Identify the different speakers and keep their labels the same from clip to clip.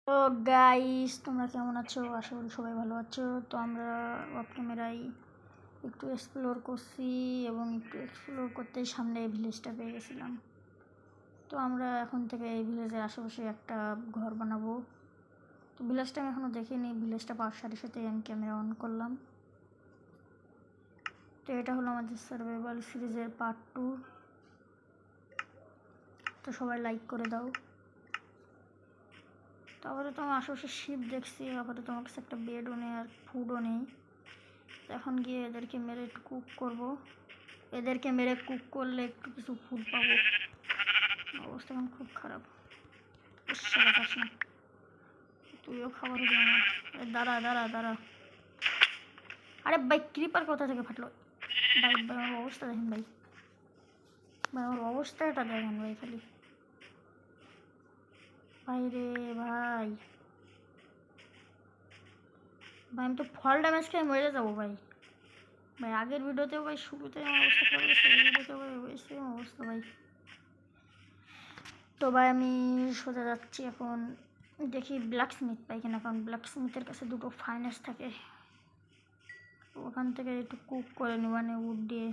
Speaker 1: তো গাইস, তোমরা কেমন আছো? আশা করি সবাই ভালো আছো। তো আমরা অফ ক্যামেরায় একটু এক্সপ্লোর করছি এবং একটু এক্সপ্লোর করতে সামনে এই ভিলেজটা পেয়ে গেছিলাম। তো আমরা এখন থেকে এই ভিলেজের আশেপাশে একটা ঘর বানাবো। তো ভিলেজটা আমি এখনও দেখিনি, ভিলেজটা পাওয়ার সাথে সাথে আমি ক্যামেরা অন করলাম। তো এটা হলো আমাদের সার্ভাইভাল সিরিজের পার্ট 2। তো সবাই লাইক করে দাও। তো আপাতত আমার আশেপাশে শিপ দেখছি, আপাতত আমার কাছে একটা বেডও নেই আর ফুডও নেই। এখন গিয়ে এদেরকে মেরে একটু কুক করবো। এদেরকে মেরে কুক করলে একটু কিছু ফুড পাবো। অবস্থা এখন খুব খারাপ। খাস না, তুইও খাবার হবি আমার। দাঁড়া দাঁড়া দাঁড়া, আরে ভাই ক্রিপার কোথা থেকে ফাটলো? ভাই ভাই আমার অবস্থা দেখেন ভাই, ভাই আমার অবস্থাটা দেখেন ভাই, খালি ভাই রে ভাই। ভাই আমি তো ফল ড্যামেজ খেয়ে মরে যাবো ভাই। ভাই আগের ভিডিওতেও ভাই শুরুতে আমার অবস্থা খারাপ হয়েছে, এই ভিডিওতেও ভাই সেম অবস্থা ভাই। তো ভাই আমি সোজা যাচ্ছি এখন, দেখি ব্ল্যাক স্মিথ পাই কিনা, কারণ ব্ল্যাক স্মিথের কাছে দুটো ফাইন্যান্স থাকে। ওখান থেকে একটু কুক করে নি, মানে উড দিয়ে।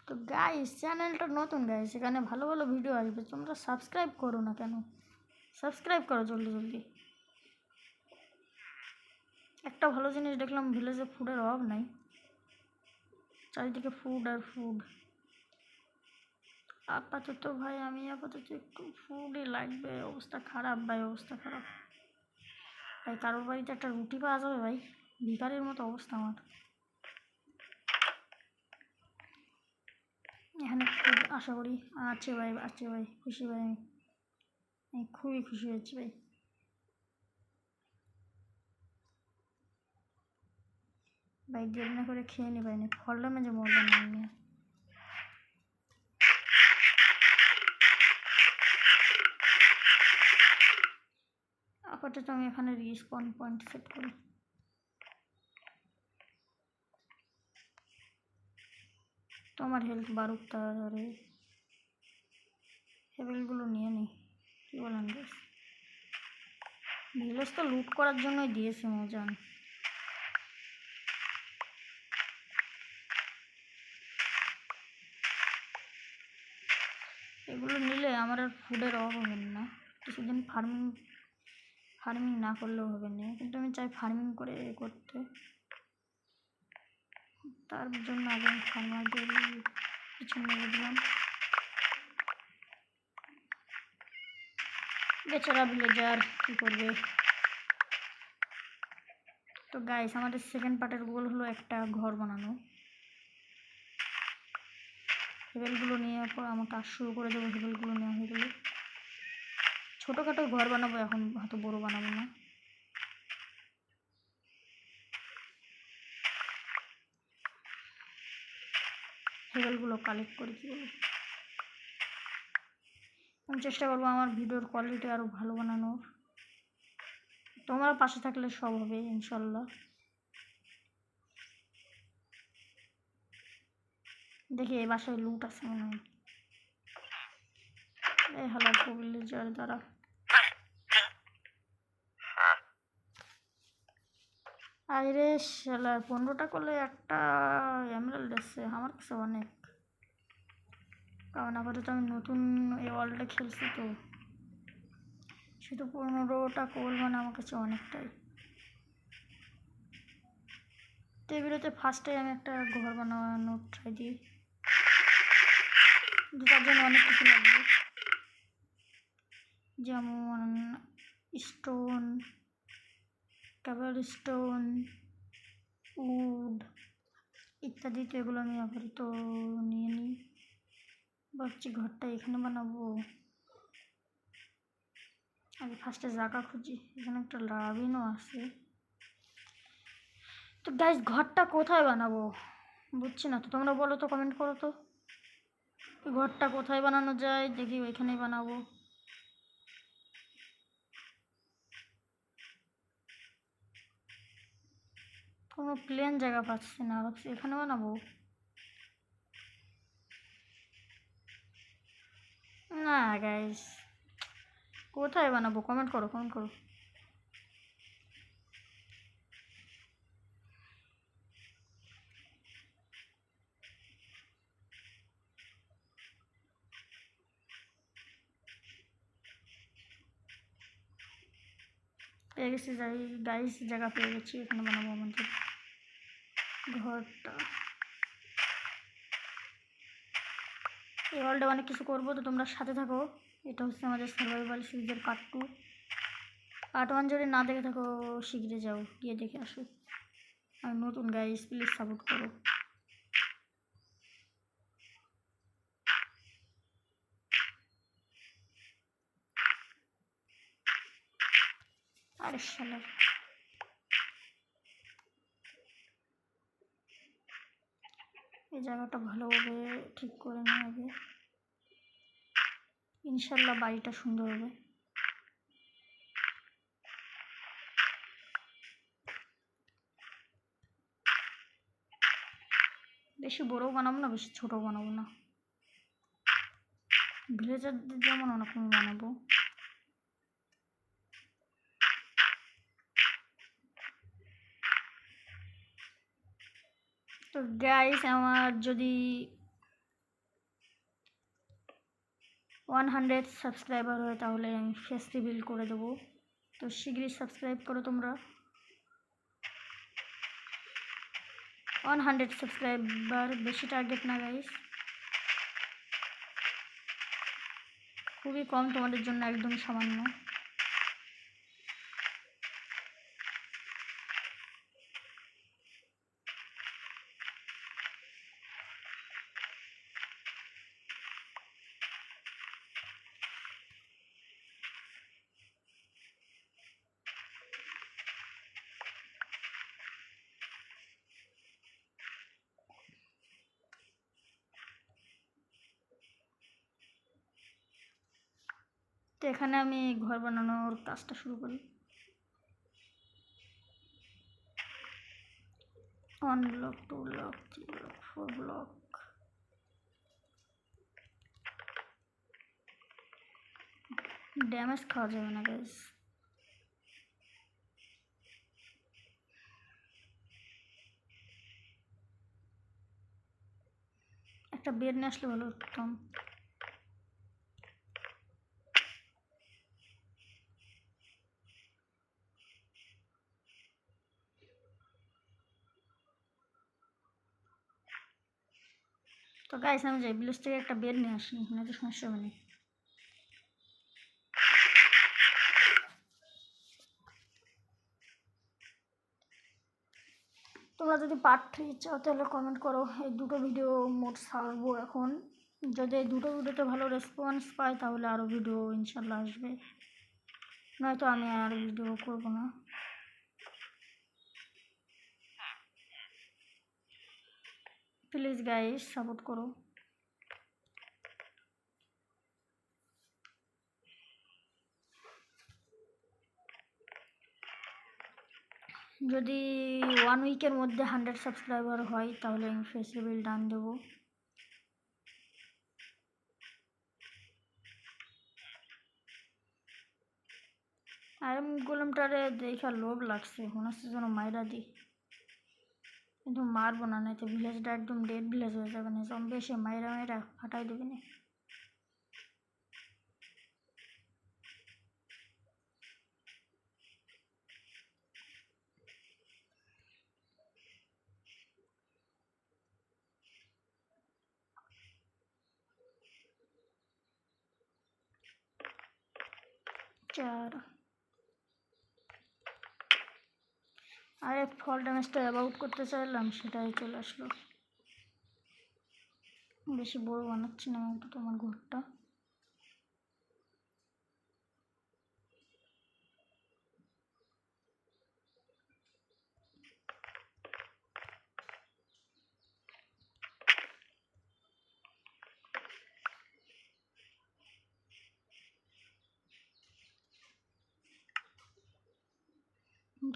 Speaker 1: তো গাইস, চ্যানেলটা নতুন গাইস, এখানে ভালো ভালো ভিডিও আসবে, তোমরা সাবস্ক্রাইব করো না কেন? সাবস্ক্রাইব করো জলদি জলদি। একটা ভালো জিনিস দেখলাম, ভিলেজে ফুডের অভাব নাই, চারিদিকে ফুড আর ফুড। আপাতত ভাই আমি আপাতত একটু ফুডই লাগবে, অবস্থা খারাপ ভাই, অবস্থা খারাপ ভাই। কারোর বাড়িতে একটা রুটি পাওয়া যাবে ভাই? ভিখারির মতো অবস্থা আমার এখানে। আশা করি আছে ভাই, আছে ভাই, খুশি ভাই, আমি খুবই খুশি হয়েছি ভাই। ভাই দেরি না করে খেয়ে নি ভাই, না ফলটা মেজে মরলাম না। আপাতত আমি এখানে রিস্পন পয়েন্ট সেট করি। তো আমার হেলথ বাড়ুক তাড়াতাড়ি, হেভেলগুলো নিয়ে নিই, কী বলেন বেশ? ভিলেজ তো লুট করার জন্যই দিয়েছে মজান। এগুলো নিলে আমার আর ফুডের অভাব হবে না, কিছুদিন ফার্মিং না করলেও হবে না, কিন্তু আমি চাই ফার্মিং করে করতে। তার জন্য আগে আমি ফার্মারদের পিছনে বুঝলাম। বেচারা ভিলেজার কী করবে? তো গাইস, আমাদের সেকেন্ড পার্টের গোল হলো একটা ঘর বানানো। হেবেলগুলো নিয়ে পর আমার কাজ শুরু করে দেবো। হেবেলগুলো নেওয়া হয়ে গেলে ছোটোখাটো ঘর বানাবো, এখন হয়তো বড় বানাবো না। হেবেলগুলো কালেক্ট করে কী বলবো, আমি চেষ্টা করবো আমার ভিডিওর কোয়ালিটি আরও ভালো বানানোর। তোমরা পাশে থাকলে সব হবে ইনশাল্লাহ। দেখি এই বাসায় লুট আছে মনে হয়। এই হলো ভিলেজার দ্বারা। আরে শালা 15টা করলে একটা এমরাল্ড এসছে, আমার কাছে অনেক। কারণ আপাতত আমি নতুন এই ওয়ার্ল্ডে খেলছি, তো শুধু 15টা কোল মানে আমার কাছে অনেকটাই। তো এই ভিডিওতে ফার্স্টে আমি একটা ঘর বানানোর ট্রাই দিই, তার জন্য অনেক কিছু লাগবে, যেমন স্টোন, কেবল স্টোন, উড ইত্যাদি। তো এগুলো আমি আপাতত নিয়ে নিই। ভাবছি ঘরটা এখানে বানাবো, আগে ফার্স্টে জায়গা খুঁজি। এখানে একটা লাভিনও আছে। তো গাইস, ঘরটা কোথায় বানাবো বুঝছি না, তো তোমরা বলো তো, কমেন্ট করো তো ঘরটা কোথায় বানানো যায়, দেখি ওইখানেই বানাবো। কোনো প্লেন জায়গা পাচ্ছি না, ভাবছি এখানে বানাবো। না গাইস, কোথায় বানাবো? কমেন্ট করো, কমেন্ট করো। পেয়ে গেছি গাইস, জায়গা পেয়ে গেছি, এখানে বানাবো আমাদের ঘরটা। এই ওয়ার্ল্ডে অনেক কিছু করবো, তো তোমরা সাথে থাকো। এটা হচ্ছে আমাদের সার্ভাইভাল সিরিজের পার্ট 2। পার্ট 1 যদি না দেখে থাকো শীঘ্রই যাও, গিয়ে দেখে আসো। আর নতুন গাইস, প্লিজ সাপোর্ট করো। আরে শালা, এই জায়গাটা ভালোভাবে ঠিক করে নিয়ে হবে, ইনশাল্লাহ বাড়িটা সুন্দর হবে। বেশি বড়ও বানাবো না, বেশি ছোটও বানাবো না, ভিলেজারদের যেমন ওরকম বানাবো। তো গাইস, আমার যদি 100 সাবস্ক্রাইবার হয় তাহলে আমি ফেস রিভিল করে দেবো। তো শীঘ্রই সাবস্ক্রাইব করো তোমরা। 100 সাবস্ক্রাইবার বেশি টার্গেট না গাইস, খুবই কম, তোমাদের জন্য একদম সামান্য। তো এখানে আমি ঘর বানানোর কাজটা শুরু করি। 1 block, 2 block, 3 block, 4 block. Damage খাওয়া যাবে না গাইস। একটা বেড নিয়ে আসলে ভালো হতাম। তো গাইস, আমি যাই ভিলেজ থেকে একটা বেড নিয়ে আসি, না তো সমস্যা হবে না। তোমরা যদি পার্ট 3 চাও তাহলে কমেন্ট করো, এই দুটো ভিডিও মোট ছাড়বো এখন। যদি এই দুটো ভিডিওতে ভালো রেসপন্স পাই তাহলে আরও ভিডিও ইনশাল্লাহ আসবে, নয়তো আমি আর ভিডিও করবো না। প্লিজ গাইস সাপোর্ট করো। যদি 1 উইকের মধ্যে 100 সাবস্ক্রাইবার হয় তাহলে আমি ফেস রিভিল ডান দেবো। আর গোলামটারে দেখা লোভ লাগছে, মনে হচ্ছে যেন মাইরা দিই, কিন্তু মারবো না, নয়তো ভিলেজটা একদম ডেড ভিলেজ হয়ে যাবে না, জম্বি এসে মাইরা মাইরা ফাটাই দেবে না। চার, আরে ফল ড্যামেজটা অ্যাবাউট করতে চাইলাম, সেটাই চলে আসলো। বেশি বড় বানাচ্ছি না আমি তোমার ঘরটা।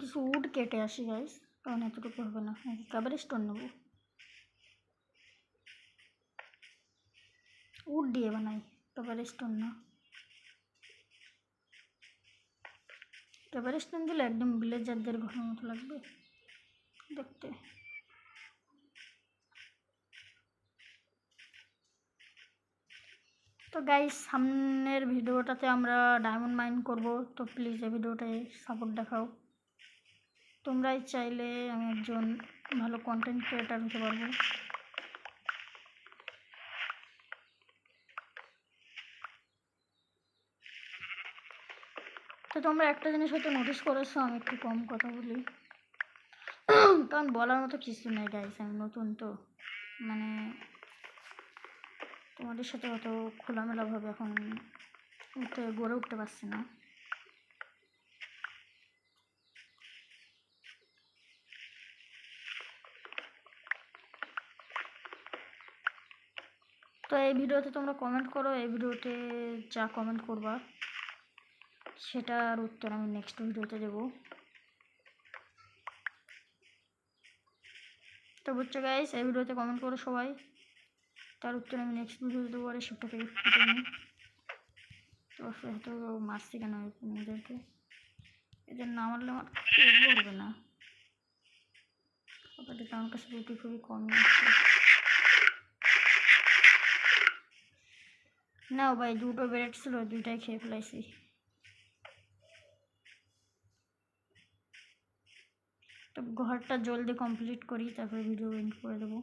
Speaker 1: কিছু উড কেটে আসি গাইস, কারণ এতটুকু হবে না, কাবার স্টোন নেবো, উড দিয়ে বানাই। কেবার স্টোন না, কেবার স্টোন দিলে একদম ভিলেজারদের ঘরের মতো লাগবে দেখতে। তো গাইস, সামনের ভিডিওটাতে আমরা ডায়মন্ড মাইন করব, তো প্লিজ এই ভিডিওটায় সাপোর্ট দেখাও। তোমরাই চাইলে আমি একজন ভালো কন্টেন্ট ক্রিয়েটার হতে পারবো। তো তোমরা একটা জিনিস হয়তো নোটিস করেছো, আমি একটু কম কথা বলি, কারণ বলার মতো কিছু নেই গাইস, আমি নতুন তো, মানে তোমাদের সাথে অত খোলামেলাভাবে এখন গড়ে উঠতে পারছি না। তো এই ভিডিওতে তোমরা কমেন্ট করো, এই ভিডিওতে যা কমেন্ট করবা সেটার উত্তর আমি নেক্সট ভিডিওতে দেবো। তো বুঝছো গাইস, এই ভিডিওতে কমেন্ট করো সবাই, তার উত্তর আমি নেক্সট ভিডিওতে দেবো। আর সবটাকে ফুটে নিই। তো হয়তো মারছি কেন এদেরকে, এদের না মারলে আমার পেট ভরবে না। ব্যাপারটা আমার কাছে রুটি খুবই কম আছে। না ভাই, দুটো ব্রেড ছিল, দুইটাই খেয়ে ফেলাইছি। তো ঘরটা জলদি কমপ্লিট করি, তারপরে ভিডিও এন্ড করে দেবো।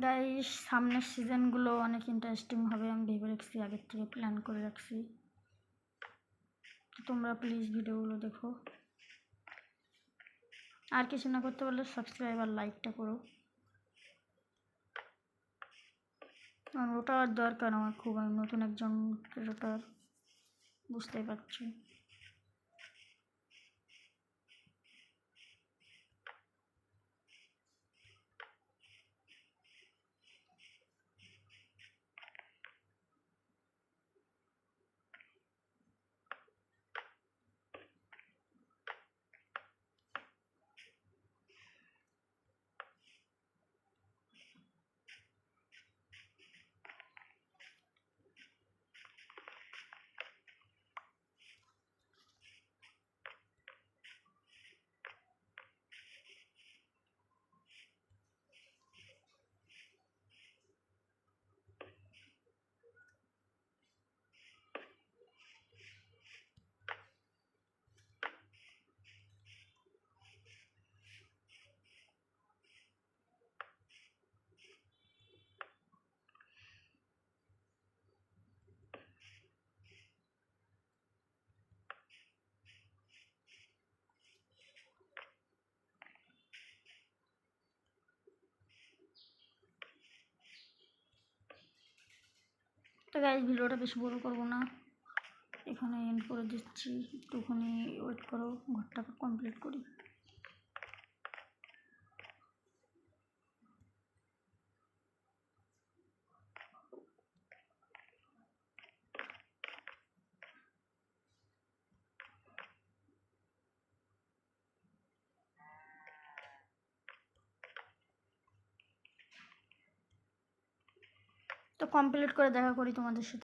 Speaker 1: গাইস, সামনের সিজনগুলো অনেক ইন্টারেস্টিং হবে, আমি ভেবে রাখছি, আগের থেকে প্ল্যান করে রাখছি। তোমরা প্লিজ ভিডিওগুলো দেখো, আর কিছু না করতে পারলে সাবস্ক্রাইব আর লাইকটা করো, কারণ ওটা আর দরকার আমার খুব, আমি নতুন একজন ক্রিয়েটর, বুঝতেই পারছি। তো গাইস, ভিডিওটা বেশি বড় করবো না, এখানে এন্ড করে দিচ্ছি, একটুখানি ওয়েট করো, ঘরটা কমপ্লিট করি। তো কমপ্লিট করে দেখা করি তোমাদের সাথে।